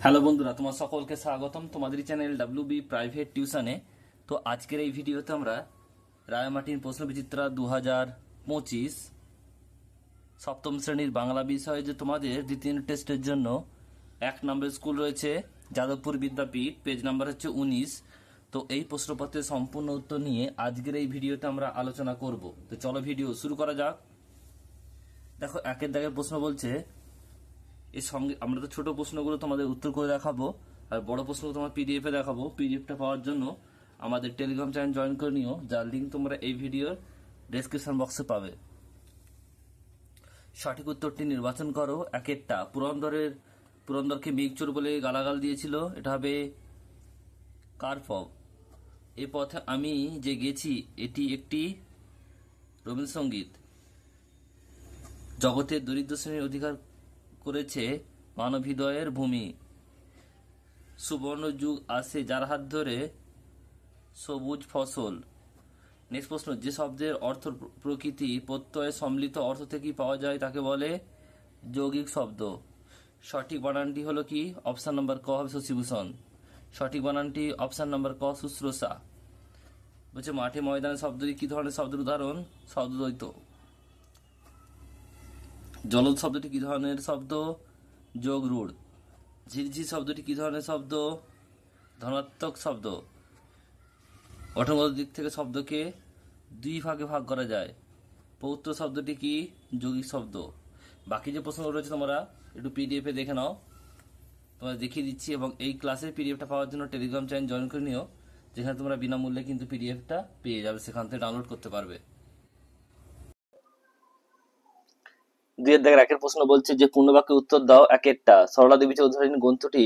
Hello বন্ধুরা, তোমার সকলকে স্বাগতম তোমাদের চ্যানেল WB প্রাইভেট টিউশনে। তো আজকের এই ভিডিওতে আমরা রায়মার্টিন প্রশ্নবিচিত্রা 2025 সপ্তম শ্রেণীর বাংলা বিষয়ে যে তোমাদের দ্বিতীয় টেস্টের জন্য 1 নম্বর স্কুল রয়েছে যাদবপুর বিদ্যাপীঠ, পেজ নাম্বার হচ্ছে 19। তো এই প্রশ্নপত্রের সম্পূর্ণ উত্তর নিয়ে আজকের এই ভিডিওতে আমরা আলোচনা করব। তো চলো ভিডিও শুরু করা যাক। দেখো, একের দাগের প্রশ্ন বলছে, এর সঙ্গে আমরা তো ছোট প্রশ্নগুলো তোমাদের উত্তর করে দেখাবো, আর বড় প্রশ্নগুলো তোমার পিডিএফে দেখাবো। পিডিএফটা পাওয়ার জন্য আমাদের টেলিগ্রাম চ্যানেল জয়েন করে নিও, যার লিঙ্ক তোমরা এই ভিডিওর ডেসক্রিপশন বক্সে পাবে। সঠিক উত্তরটি নির্বাচন করো। একেরটা, পুরন্দরকে মেঘচোর বলে গালাগাল দিয়েছিল, এটা হবে কার্পভ। এ পথে আমি যে গেছি এটি একটি রবীন্দ্রসঙ্গীত। জগতের দরিদ্র শ্রেণীর অধিকার করেছে মানবহৃদয়ের ভূমি। সুবর্ণ যুগ আসে যার হাত ধরে সবুজ ফসল। নেক্সট প্রশ্ন, যে শব্দের অর্থ প্রকৃতি প্রত্যয়ে সম্মিলিত অর্থ থেকেই পাওয়া যায় তাকে বলে যৌগিক শব্দ। সঠিক বানানটি হলো কি? অপশন নাম্বার ক হবে শশীভূষণ। সঠিক বানানটি অপশন নাম্বার ক শুশ্রূষা। বলছে মাঠে ময়দানে শব্দটি কি ধরনের শব্দের উদাহরণ? শব্দদ্বৈত। জলদ শব্দটি কি ধরনের শব্দ? যোগ রূঢ়। ঝিরঝির শব্দটি কি ধরনের শব্দ? ধনাত্মক শব্দ। গঠনগত দিক থেকে শব্দকে দুই ভাগে ভাগ করা যায়। পৌত্র শব্দটি কি? যৌগিক শব্দ। বাকি যে প্রশ্নগুলো রয়েছে তোমরা একটু পিডিএফে দেখে নাও, তোমরা দেখিয়ে দিচ্ছি। এবং এই ক্লাসের পিডিএফটা পাওয়ার জন্য টেলিগ্রাম চ্যানেল জয়েন করে নিও, যেখানে তোমরা বিনামূল্যে কিন্তু পিডিএফটা পেয়ে যাবে, সেখান থেকে ডাউনলোড করতে পারবে। দুইয়ের দাগের একের প্রশ্ন বলছে যে পূর্ণবাক্যে উত্তর দাও। একেরটা, সরলা দেবী চৌধুরীর গ্রন্থটি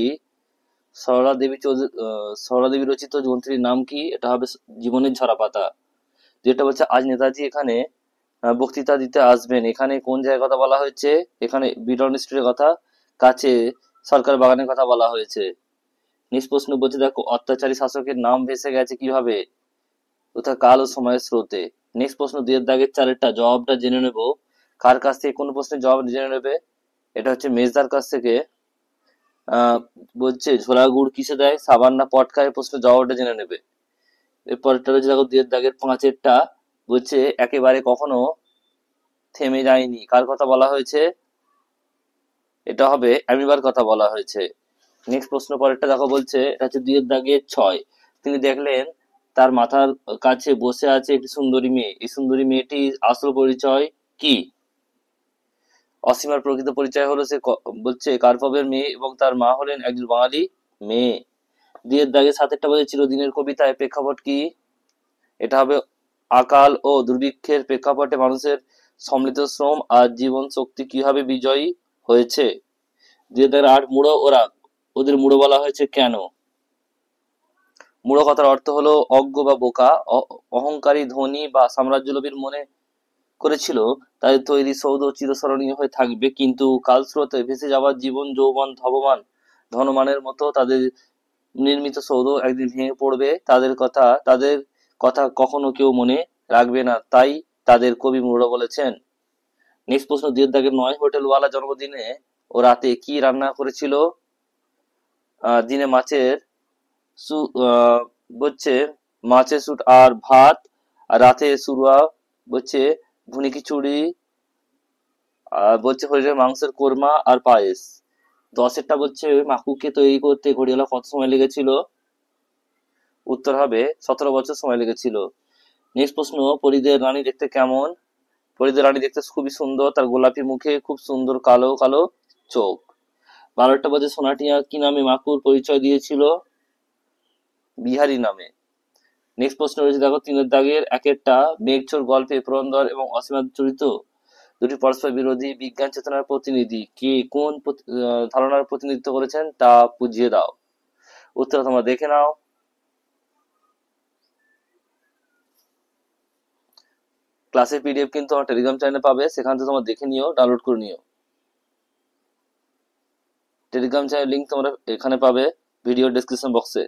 সরলা দেবী রচিত গ্রন্থটির নাম কি? এটা হবে জীবনের ঝরা পাতা। যেটা বলছে আজ নেতাজি এখানে বক্তৃতা দিতে আসবেন, এখানে কোন জায়গার কথা বলা হয়েছে? এখানে বিডন স্ট্রিটের কথা, কাছে সরকার বাগানের কথা বলা হয়েছে। নেক্সট প্রশ্ন বলছে, দেখো, অত্যাচারী শাসকের নাম ভেসে গেছে কিভাবে? কোথায়? কাল ও সময়ের স্রোতে। নেক্সট প্রশ্ন, দুইয়ের দাগের চারেরটা, জবাবটা জেনে নেব। কার কাছ থেকে কোন প্রশ্নের জবাব জেনে নেবে? এটা হচ্ছে মেজদার কাছ থেকে। বলছে ঝোলা গুড় কিসে দেয়? সাবান না পটকায়? প্রশ্নের জবাবটা জেনে নেবে। এরপরটা রয়েছে দেখো দুইয়ের দাগের পাঁচেরটা, বলছে একেবারে কখনো থেমে যায়নি, কার কথা বলা হয়েছে? এটা হবে অ্যামিবার কথা বলা হয়েছে। নেক্সট প্রশ্ন পরেরটা দেখো, বলছে এটা হচ্ছে দুইয়ের দাগের 6। তিনি দেখলেন তার মাথার কাছে বসে আছে একটি সুন্দরী মেয়ে, এই সুন্দরী মেয়েটির আসল পরিচয় কি? অসীমার প্রকৃত পরিচয় হলো বলছে কার্পভের মেয়ে, এবং তার মা হলেন একজন বাঙালি মেয়ে। দুইয়ের দাগে সাতেরটা বলছে চিরদিনের কবিতায় প্রেক্ষাপট কি? এটা হবে আকাল ও দুর্ভিক্ষের প্রেক্ষাপটে মানুষের সম্মিলিত শ্রম আর জীবন শক্তি কিভাবে বিজয়ী হয়েছে। দুইয়ের দাগের 8, মূঢ় ওরা, ওদের মূঢ় বলা হয়েছে কেন? মূঢ় কথার অর্থ হলো অজ্ঞ বা বোকা। অহংকারী, ধনী বা সাম্রাজ্যলোভীর মনে করেছিল তাদের তৈরি সৌধ চিরস্মরণীয় হয়ে থাকবে, কিন্তু কালস্রোতে ভেসে যাওয়ার জীবন যৌবন ধনমানের মতো তাদের নির্মিত সৌধ একদিন ভেঙে পড়বে। তাদের কথা কখনো কেউ মনে রাখবে না, তাই তাদের কবি মূঢ় বলেছেন। নেক্সট প্রশ্ন, দুইয়ের দাগের 9, হোটেলওয়ালা জন্মদিনে ও রাতে কি রান্না করেছিল? দিনে বলছে মাছের স্যুট আর ভাত, আর রাতে সুরুয়া বলছে ভুনি খিচুড়ি, বলছে হরিণের মাংসের কোরমা আর পায়েস। 10এরটা বলছে মাকুকে তৈরি করতে ঘড়িওয়ালা কত সময় লেগেছিল? উত্তর হবে 17 বছর সময় লেগেছিল। নেক্সট প্রশ্ন, পরীদের রানী দেখতে কেমন? পরীদের রানী দেখতে খুবই সুন্দর, তার গোলাপি মুখে খুব সুন্দর কালো কালো চোখ। 12টা বছর সোনাটিয়া কি নামে মাকুর পরিচয় দিয়েছিল? বিহারি নামে। নেক্সট প্রশ্ন রয়েছে দেখো 3এর দাগের একেরটা, মেঘচোর গল্পে পুরন্দর এবং অসীমার চরিত্র দুটি পরস্পর বিরোধী বিজ্ঞান চেতনার প্রতিনিধি, কে কোন ধারণার প্রতিনিধিত্ব করেছেন তা বুঝিয়ে দাও। উত্তর তোমরা দেখে নাও। ক্লাসের পিডিএফ কিন্তু আমার টেলিগ্রাম চ্যানেলে পাবে, সেখান থেকে তোমরা দেখে নিও, ডাউনলোড করে নিও। টেলিগ্রাম চ্যানেল লিংক তোমরা এখানে পাবে ভিডিও ডেসক্রিপশন বক্সে।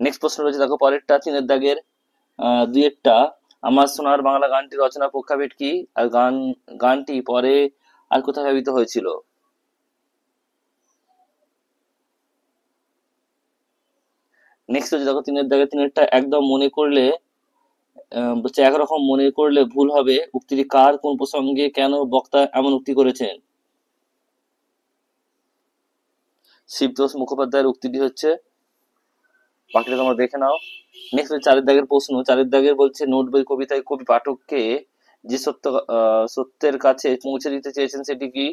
নেক্সট প্রশ্ন রয়েছে দেখো পরেরটা, তিনের দাগের দুইয়েরটা, আমার সোনার বাংলা গানটি রচনার প্রেক্ষাপট কি, আর গানটি পরে আর কোথায় ব্যবহৃত হয়েছিল? নেক্সট হচ্ছে দেখো তিনের দাগে তিনেরটা, একদম মনে করলে বলছে একরকম মনে করলে ভুল হবে, উক্তিটি কার, কোন প্রসঙ্গে, কেন বক্তা এমন উক্তি করেছেন? শিবতোষ মুখোপাধ্যায়ের উক্তিটি হচ্ছে, বাকিটা তোমরা দেখে নাও। নেক্সট হচ্ছে চারের দাগের প্রশ্ন, চারের দাগের বলছে নোট বই কবিতায় কবি পাঠককে যে সত্যের কাছে পৌঁছে দিতে চেয়েছেন সেটি কি?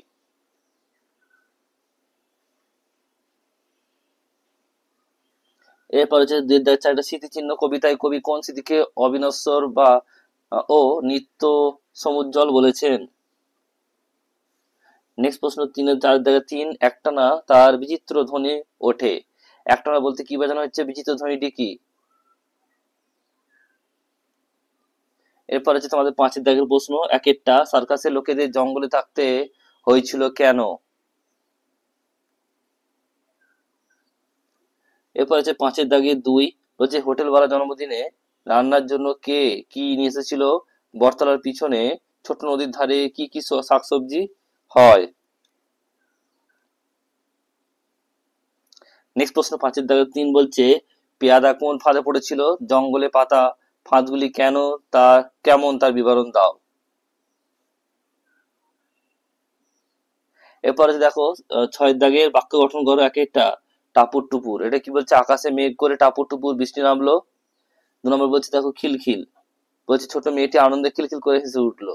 এরপর হচ্ছে দুই দাগের চারটা, স্মৃতিচিহ্ন কবিতায় কবি কোন স্মৃতিকে অবিনশ্বর বা ও নিত্য সমুজ্জ্বল বলেছেন? নেক্সট প্রশ্ন তিনের চার দাগের তিন, একটানা তার বিচিত্র ধ্বনি ওঠে, একটানা বলতে কি বোঝানো হচ্ছে, বিচিত্র ধ্বনিটি কি? এরপর হচ্ছে তোমাদের পাঁচের দাগের প্রশ্ন, একেরটা, সার্কাসের লোকেদের জঙ্গলে থাকতে হয়েছিল কেন? এরপর হচ্ছে পাঁচের দাগে দুই, বলছে হোটেলওয়ালা জন্মদিনে রান্নার জন্য কে কি নিয়ে এসেছিল, বটতলার পিছনে ছোট নদীর ধারে কি কি শাকসবজি হয়? নেক্সট প্রশ্ন পাঁচের দাগে তিন বলছে, পেয়াদা কোন ফাঁদে পড়েছিল, জঙ্গলে পাতা ফাঁদগুলি কেন, তা কেমন তার বিবরণ দাও। এরপরে দেখো ছয়ের দাগের বাক্য গঠন করো এক একটা, টাপুর টুপুর, এটা কি বলছে, আকাশে মেঘ করে টাপুর টুপুর বৃষ্টি নামলো। দু নম্বর বলছে দেখো খিলখিল, বলছে ছোট মেয়েটি আনন্দে খিলখিল করে হেসে উঠলো।